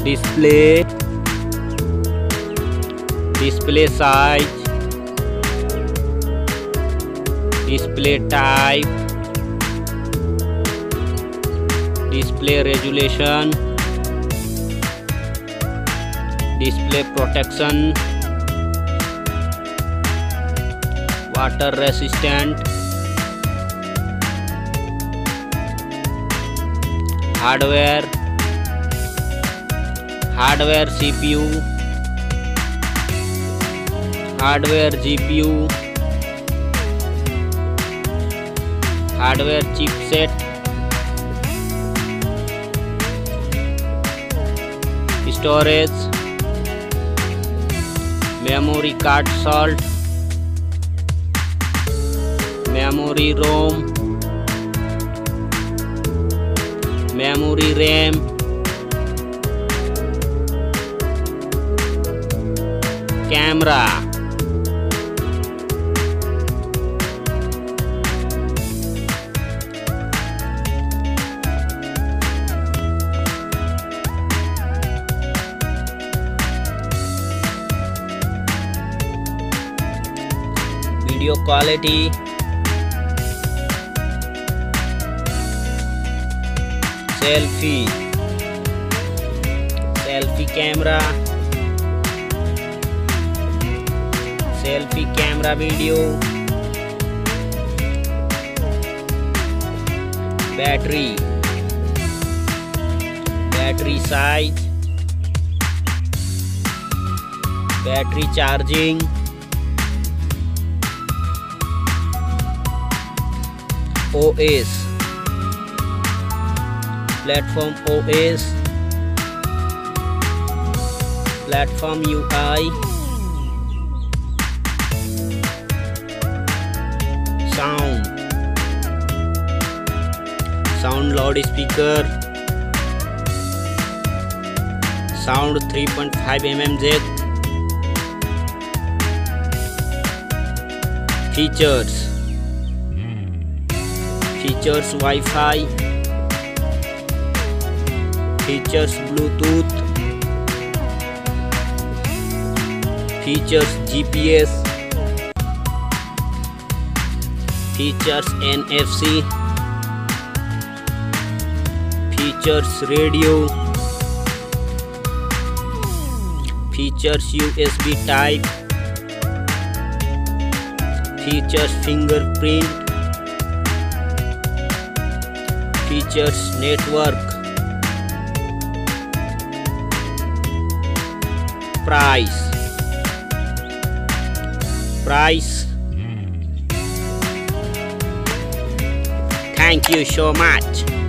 display, display size, display type, display resolution, display protection, water resistant, hardware CPU, hardware GPU, hardware chipset, storage, memory card slot, memory ROM, memory RAM, camera, video quality, selfie camera, selfie camera video, battery size, battery charging, OS, platform OS, platform UI, sound loudspeaker, sound 3.5 mm jack, features Wi-Fi, features Bluetooth, features GPS, features NFC, features radio, features USB type, features fingerprint, features network, price. Thank you so much.